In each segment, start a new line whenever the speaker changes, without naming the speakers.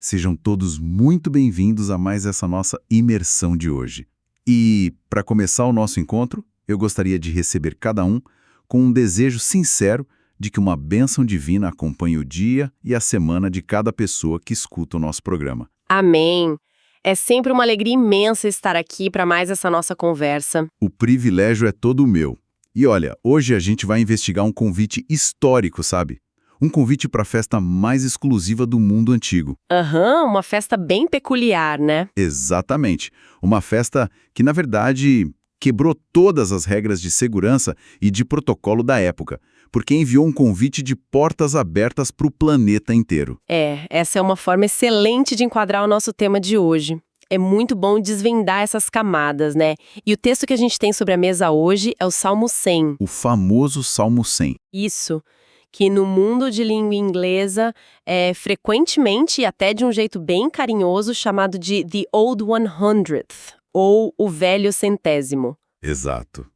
Sejam todos muito bem-vindos a mais essa nossa imersão de hoje. E, para começar o nosso encontro, eu gostaria de receber cada um com um desejo sincero de que uma bênção divina acompanhe o dia e a semana de cada pessoa que escuta o nosso programa.
Amém. É sempre uma alegria imensa estar aqui para mais essa nossa conversa.
O privilégio é todo meu. E olha, hoje a gente vai investigar um convite histórico, sabe? Um convite para a festa mais exclusiva do mundo antigo.
Uma festa bem peculiar, né?
Exatamente. Uma festa que, na verdade, quebrou todas as regras de segurança e de protocolo da época, porque enviou um convite de portas abertas para o planeta inteiro.
Essa é uma forma excelente de enquadrar o nosso tema de hoje. É muito bom desvendar essas camadas, né? E o texto que a gente tem sobre a mesa hoje é o Salmo 100.
O famoso Salmo 100.
Isso, que no mundo de língua inglesa é frequentemente e até de um jeito bem carinhoso chamado de The Old 100th, ou o Velho Centésimo.
Exato.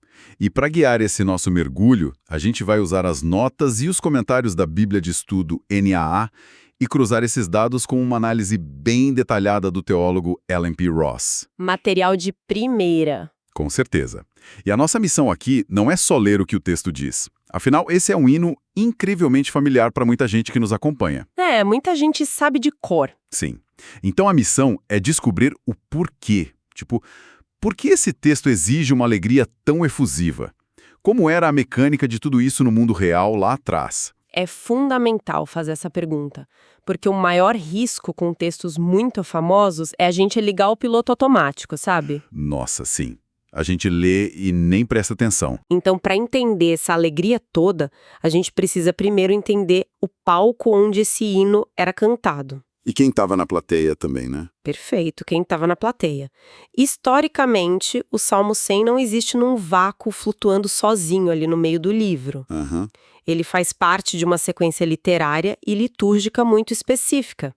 E para guiar esse nosso mergulho, a gente vai usar as notas e os comentários da Bíblia de Estudo NAA e cruzar esses dados com uma análise bem detalhada do teólogo Ellen P. Ross.
Material de primeira.
Com certeza. E a nossa missão aqui não é só ler o que o texto diz. Afinal, esse é um hino incrivelmente familiar para muita gente que nos acompanha.
Muita gente sabe de cor.
Sim. Então a missão é descobrir o porquê. Por que esse texto exige uma alegria tão efusiva? Como era a mecânica de tudo isso no mundo real lá atrás?
É fundamental fazer essa pergunta, porque o maior risco com textos muito famosos é a gente ligar o piloto automático, sabe?
Nossa, sim. A gente lê e nem presta atenção.
Então, para entender essa alegria toda, a gente precisa primeiro entender o palco onde esse hino era cantado.
E quem estava na plateia também, né?
Perfeito, quem estava na plateia. Historicamente, o Salmo 100 não existe num vácuo flutuando sozinho ali no meio do livro. Ele faz parte de uma sequência literária e litúrgica muito específica.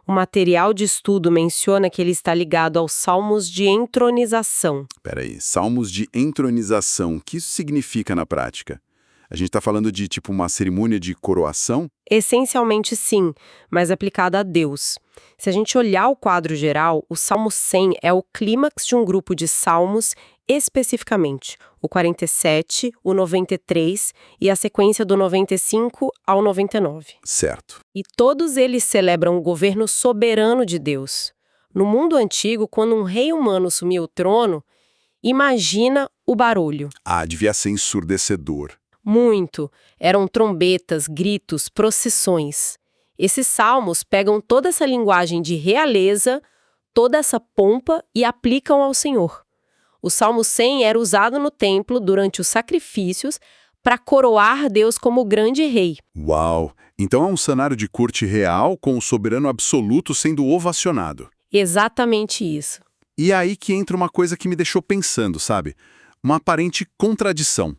O material de estudo menciona que ele está ligado aos salmos de entronização.
Peraí, salmos de entronização, o que isso significa na prática? A gente está falando de tipo uma cerimônia de coroação?
Essencialmente sim, mas aplicada a Deus. Se a gente olhar o quadro geral, o Salmo 100 é o clímax de um grupo de salmos, especificamente o 47, o 93 e a sequência do 95 ao 99.
Certo.
E todos eles celebram o governo soberano de Deus. No mundo antigo, quando um rei humano assumia o trono, imagina o barulho.
Devia ser ensurdecedor.
Muito. Eram trombetas, gritos, procissões. Esses salmos pegam toda essa linguagem de realeza, toda essa pompa e aplicam ao Senhor. O Salmo 100 era usado no templo durante os sacrifícios para coroar Deus como grande rei.
Uau! Então é um cenário de corte real com o soberano absoluto sendo ovacionado.
Exatamente isso.
E é aí que entra uma coisa que me deixou pensando, sabe? Uma aparente contradição.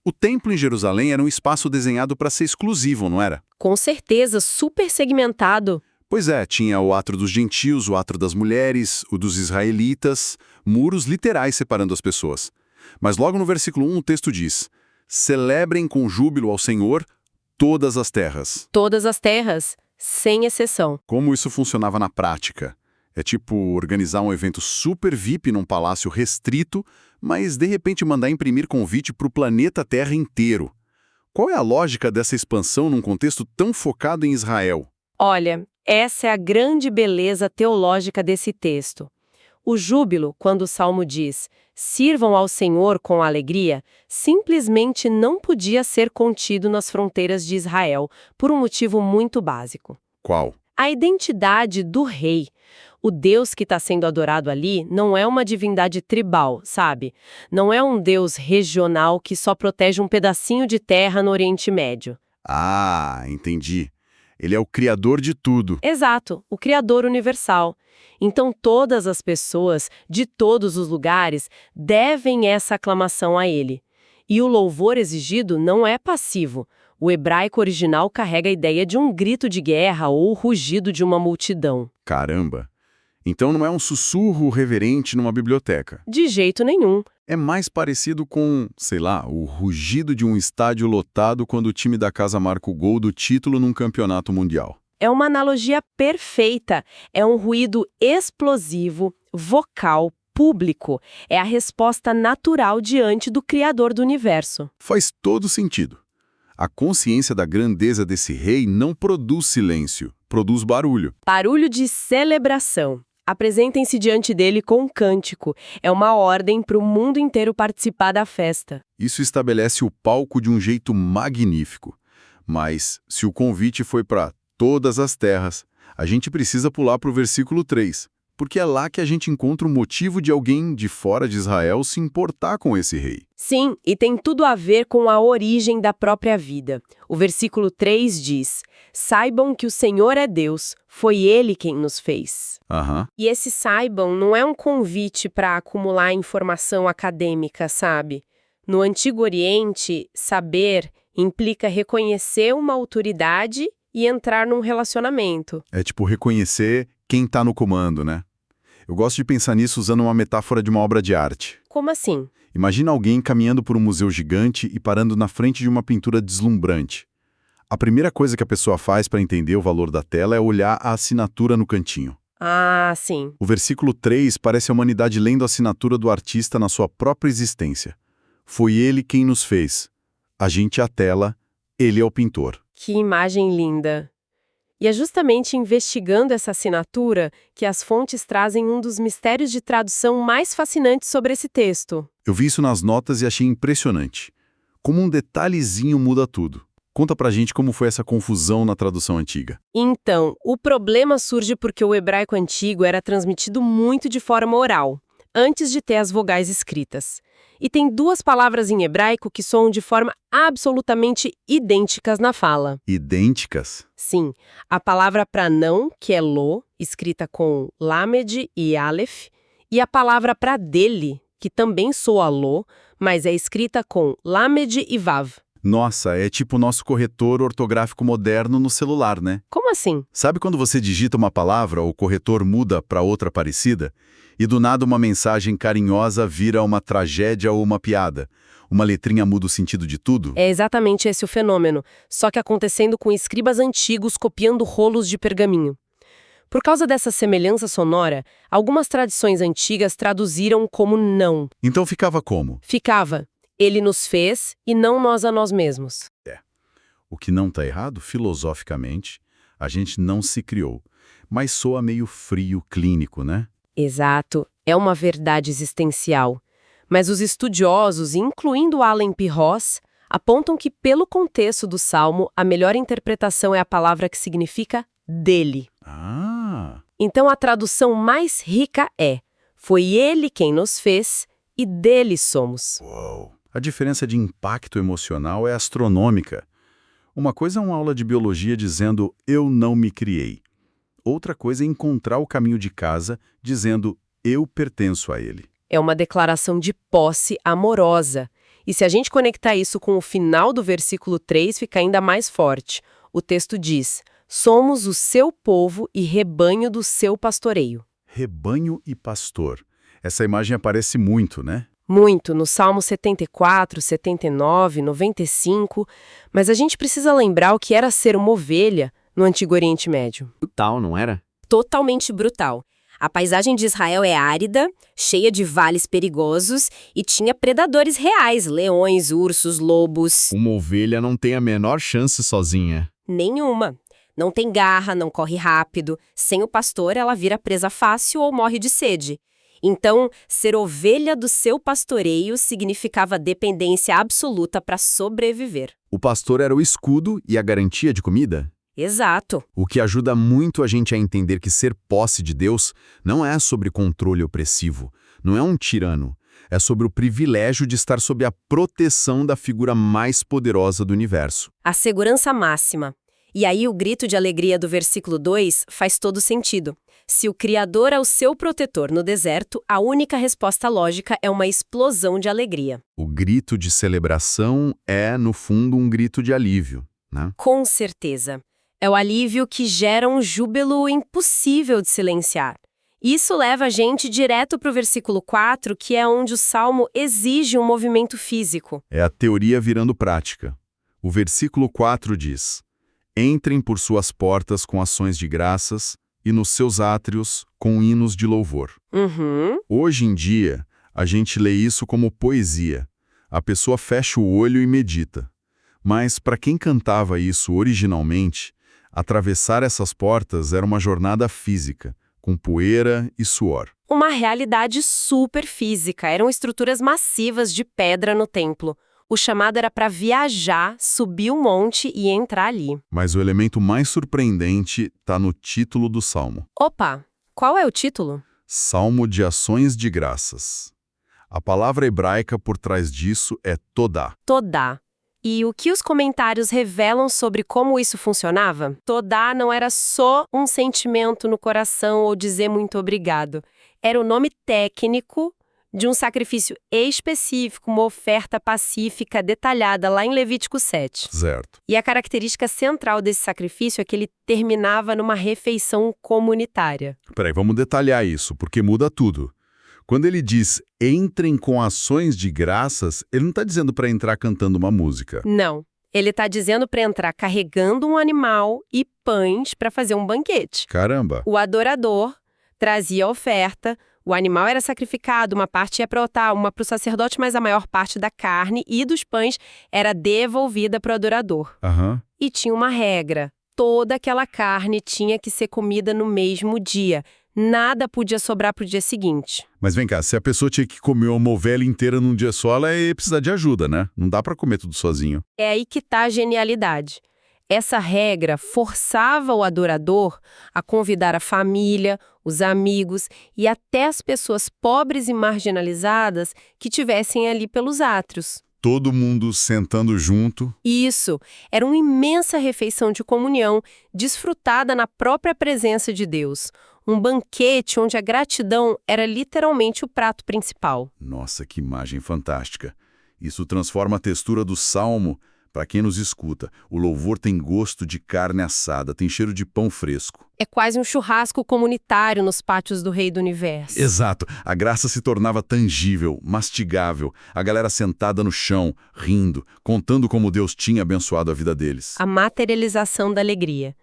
O templo em Jerusalém era um espaço desenhado para ser exclusivo, não era?
Com certeza, super segmentado.
Pois é, tinha o átrio dos gentios, o átrio das mulheres, o dos israelitas, muros literais separando as pessoas. Mas logo no versículo 1 o texto diz: celebrem com júbilo ao Senhor todas as terras.
Todas as terras, sem exceção.
Como isso funcionava na prática? É tipo organizar um evento super VIP num palácio restrito, mas de repente mandar imprimir convite para o planeta Terra inteiro. Qual é a lógica dessa expansão num contexto tão focado em Israel?
Olha, essa é a grande beleza teológica desse texto. O júbilo, quando o Salmo diz, sirvam ao Senhor com alegria, simplesmente não podia ser contido nas fronteiras de Israel, por um motivo muito básico.
Qual?
A identidade do rei. O Deus que está sendo adorado ali não é uma divindade tribal, sabe? Não é um Deus regional que só protege um pedacinho de terra no Oriente Médio.
Entendi. Ele é o criador de tudo.
Exato, o Criador universal. Então todas as pessoas, de todos os lugares, devem essa aclamação a ele. E o louvor exigido não é passivo. O hebraico original carrega a ideia de um grito de guerra ou o rugido de uma multidão.
Caramba! Então não é um sussurro reverente numa biblioteca.
De jeito nenhum.
É mais parecido com, sei lá, o rugido de um estádio lotado quando o time da casa marca o gol do título num campeonato mundial.
É uma analogia perfeita. É um ruído explosivo, vocal, público. É a resposta natural diante do Criador do universo.
Faz todo sentido. A consciência da grandeza desse rei não produz silêncio, produz barulho.
Barulho de celebração. Apresentem-se diante dele com um cântico. É uma ordem para o mundo inteiro participar da festa.
Isso estabelece o palco de um jeito magnífico. Mas, se o convite foi para todas as terras, a gente precisa pular para o versículo 3, porque é lá que a gente encontra o motivo de alguém de fora de Israel se importar com esse rei.
Sim, e tem tudo a ver com a origem da própria vida. O versículo 3 diz: saibam que o Senhor é Deus, foi Ele quem nos fez. E esse saibam não é um convite para acumular informação acadêmica, sabe? No Antigo Oriente, saber implica reconhecer uma autoridade e entrar num relacionamento.
É tipo reconhecer quem está no comando, né? Eu gosto de pensar nisso usando uma metáfora de uma obra de arte.
Como assim?
Imagina alguém caminhando por um museu gigante e parando na frente de uma pintura deslumbrante. A primeira coisa que a pessoa faz para entender o valor da tela é olhar a assinatura no cantinho.
Ah, sim.
O versículo 3 parece a humanidade lendo a assinatura do artista na sua própria existência. Foi ele quem nos fez. A gente é a tela, ele é o pintor.
Que imagem linda! E é justamente investigando essa assinatura que as fontes trazem um dos mistérios de tradução mais fascinantes sobre esse texto.
Eu vi isso nas notas e achei impressionante. Como um detalhezinho muda tudo. Conta pra gente como foi essa confusão na tradução antiga.
Então, o problema surge porque o hebraico antigo era transmitido muito de forma oral, antes de ter as vogais escritas. E tem duas palavras em hebraico que soam de forma absolutamente idênticas na fala.
Idênticas?
Sim, a palavra para não, que é lo, escrita com lamed e aleph, e a palavra para dele, que também soa lo, mas é escrita com lamed e vav.
Nossa, é tipo o nosso corretor ortográfico moderno no celular, né?
Como assim?
Sabe quando você digita uma palavra, o corretor muda para outra parecida? E do nada uma mensagem carinhosa vira uma tragédia ou uma piada. Uma letrinha muda o sentido de tudo?
É exatamente esse o fenômeno, só que acontecendo com escribas antigos copiando rolos de pergaminho. Por causa dessa semelhança sonora, algumas tradições antigas traduziram como não.
Então ficava como?
Ficava: ele nos fez e não nós a nós mesmos.
O que não está errado, filosoficamente, a gente não se criou. Mas soa meio frio, clínico, né?
Exato, é uma verdade existencial. Mas os estudiosos, incluindo Allen P. Ross, apontam que, pelo contexto do Salmo, a melhor interpretação é a palavra que significa dele. Então a tradução mais rica é: foi ele quem nos fez e dele somos.
Uou. A diferença de impacto emocional é astronômica. Uma coisa é uma aula de biologia dizendo eu não me criei. Outra coisa é encontrar o caminho de casa dizendo eu pertenço a ele.
É uma declaração de posse amorosa. E se a gente conectar isso com o final do versículo 3, fica ainda mais forte. O texto diz: somos o seu povo e rebanho do seu pastoreio.
Rebanho e pastor. Essa imagem aparece muito, né?
Muito, no Salmo 74, 79, 95, mas a gente precisa lembrar o que era ser uma ovelha no Antigo Oriente Médio.
Brutal, não era?
Totalmente brutal. A paisagem de Israel é árida, cheia de vales perigosos e tinha predadores reais, leões, ursos, lobos.
Uma ovelha não tem a menor chance sozinha.
Nenhuma. Não tem garra, não corre rápido. Sem o pastor, ela vira presa fácil ou morre de sede. Então, ser ovelha do seu pastoreio significava dependência absoluta para sobreviver.
O pastor era o escudo e a garantia de comida?
Exato.
O que ajuda muito a gente a entender que ser posse de Deus não é sobre controle opressivo, não é um tirano. É sobre o privilégio de estar sob a proteção da figura mais poderosa do universo.
A segurança máxima. E aí o grito de alegria do versículo 2 faz todo sentido. Se o Criador é o seu protetor no deserto, a única resposta lógica é uma explosão de alegria.
O grito de celebração é, no fundo, um grito de alívio, né?
Com certeza. É o alívio que gera um júbilo impossível de silenciar. Isso leva a gente direto para o versículo 4, que é onde o Salmo exige um movimento físico.
É a teoria virando prática. O versículo 4 diz:
Entrem por suas portas com ações de graças e nos seus átrios com hinos de louvor.
Uhum.
Hoje em dia, a gente lê isso como poesia. A pessoa fecha o olho e medita. Mas, para quem cantava isso originalmente, atravessar essas portas era uma jornada física, com poeira e suor.
Uma realidade super física. Eram estruturas massivas de pedra no templo. O chamado era para viajar, subir um monte e entrar ali.
Mas o elemento mais surpreendente está no título do salmo.
Opa, qual é o título?
Salmo de Ações de Graças. A palavra hebraica por trás disso é todá.
Todá. E o que os comentários revelam sobre como isso funcionava? Todá não era só um sentimento no coração ou dizer muito obrigado. Era o nome técnico de um sacrifício específico, uma oferta pacífica detalhada lá em Levítico 7.
Certo.
E a característica central desse sacrifício é que ele terminava numa refeição comunitária.
Peraí, vamos detalhar isso, porque muda tudo. Quando ele diz entrem com ações de graças, ele não está dizendo para entrar cantando uma música.
Não. Ele está dizendo para entrar carregando um animal e pães para fazer um banquete.
Caramba!
O adorador trazia a oferta, o animal era sacrificado, uma parte ia para o altar, uma para o sacerdote, mas a maior parte da carne e dos pães era devolvida para o adorador.
Aham.
E tinha uma regra: toda aquela carne tinha que ser comida no mesmo dia. Nada podia sobrar para o dia seguinte.
Mas vem cá, se a pessoa tinha que comer uma ovelha inteira num dia só, ela ia precisar de ajuda, né? Não dá para comer tudo sozinho.
É aí que está a genialidade. Essa regra forçava o adorador a convidar a família, os amigos e até as pessoas pobres e marginalizadas que tivessem ali pelos átrios.
Todo mundo sentando junto.
Isso, era uma imensa refeição de comunhão, desfrutada na própria presença de Deus. Um banquete onde a gratidão era literalmente o prato principal.
Nossa, que imagem fantástica. Isso transforma a textura do salmo. Para quem nos escuta, o louvor tem gosto de carne assada, tem cheiro de pão fresco.
É quase um churrasco comunitário nos pátios do Rei do Universo.
Exato. A graça se tornava tangível, mastigável. A galera sentada no chão, rindo, contando como Deus tinha abençoado a vida deles.
A materialização da alegria.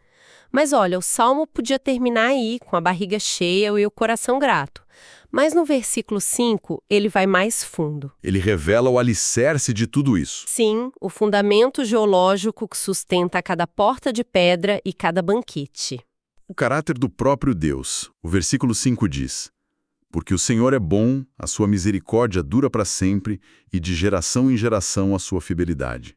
Mas olha, o salmo podia terminar aí, com a barriga cheia e o coração grato. Mas no versículo 5, ele vai mais fundo.
Ele revela o alicerce de tudo isso.
Sim, o fundamento geológico que sustenta cada porta de pedra e cada banquete.
O caráter do próprio Deus. O versículo 5 diz: porque o Senhor é bom, a sua misericórdia dura para sempre, e de geração em geração a sua fidelidade.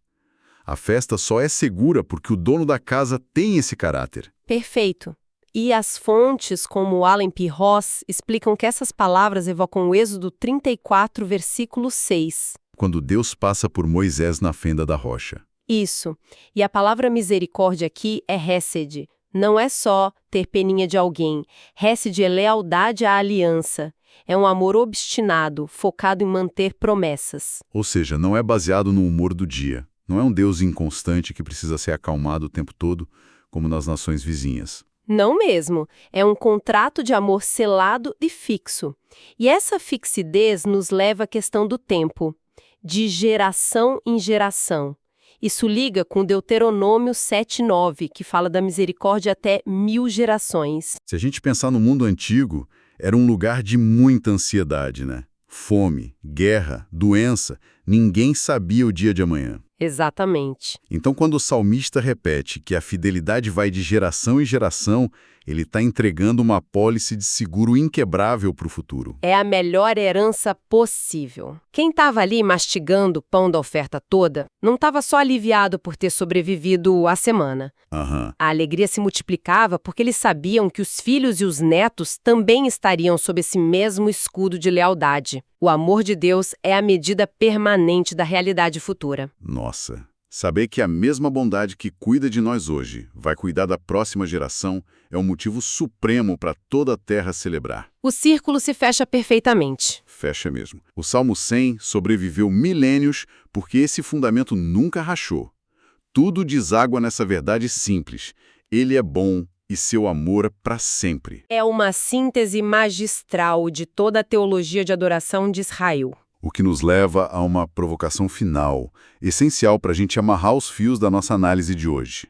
A festa só é segura porque o dono da casa tem esse caráter.
Perfeito. E as fontes, como Allen P. Ross, explicam que essas palavras evocam o Êxodo 34, versículo 6.
Quando Deus passa por Moisés na fenda da rocha.
Isso. E a palavra misericórdia aqui é hesed. Não é só ter peninha de alguém. Hesed é lealdade à aliança. É um amor obstinado, focado em manter promessas.
Ou seja, não é baseado no humor do dia. Não é um Deus inconstante que precisa ser acalmado o tempo todo, como nas nações vizinhas.
Não mesmo. É um contrato de amor selado e fixo. E essa fixidez nos leva à questão do tempo, de geração em geração. Isso liga com Deuteronômio 7:9, que fala da misericórdia até 1000 gerações.
Se a gente pensar no mundo antigo, era um lugar de muita ansiedade, né? Fome, guerra, doença, ninguém sabia o dia de amanhã.
Exatamente.
Então, quando o salmista repete que a fidelidade vai de geração em geração, ele está entregando uma apólice de seguro inquebrável para o futuro.
É a melhor herança possível. Quem estava ali mastigando o pão da oferta toda não estava só aliviado por ter sobrevivido a semana.
Aham.
A alegria se multiplicava porque eles sabiam que os filhos e os netos também estariam sob esse mesmo escudo de lealdade. O amor de Deus é a medida permanente da realidade futura.
Nossa, saber que a mesma bondade que cuida de nós hoje vai cuidar da próxima geração é um motivo supremo para toda a terra celebrar.
O círculo se fecha perfeitamente.
Fecha mesmo. O Salmo 100 sobreviveu milênios porque esse fundamento nunca rachou. Tudo deságua nessa verdade simples. Ele é bom e seu amor para sempre.
É uma síntese magistral de toda a teologia de adoração de Israel.
O que nos leva a uma provocação final, essencial para a gente amarrar os fios da nossa análise de hoje.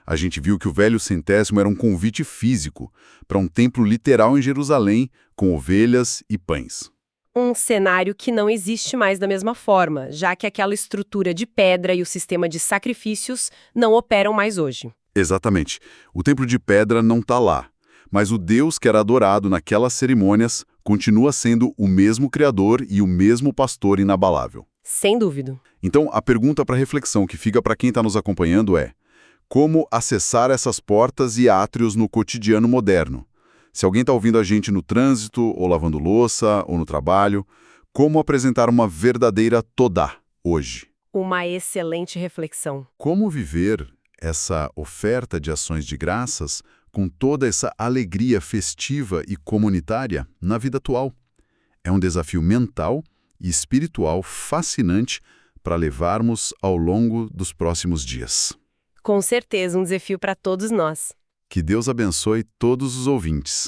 A gente viu que o Velho Centésimo era um convite físico para um templo literal em Jerusalém, com ovelhas e pães.
Um cenário que não existe mais da mesma forma, já que aquela estrutura de pedra e o sistema de sacrifícios não operam mais hoje.
Exatamente. O templo de pedra não está lá, mas o Deus que era adorado naquelas cerimônias continua sendo o mesmo Criador e o mesmo pastor inabalável.
Sem dúvida.
Então, a pergunta para reflexão que fica para quem está nos acompanhando é: como acessar essas portas e átrios no cotidiano moderno? Se alguém está ouvindo a gente no trânsito, ou lavando louça, ou no trabalho, como apresentar uma verdadeira Todá hoje?
Uma excelente reflexão.
Como viver essa oferta de ações de graças com toda essa alegria festiva e comunitária na vida atual? É um desafio mental e espiritual fascinante para levarmos ao longo dos próximos dias.
Com certeza, um desafio para todos nós.
Que Deus abençoe todos os ouvintes.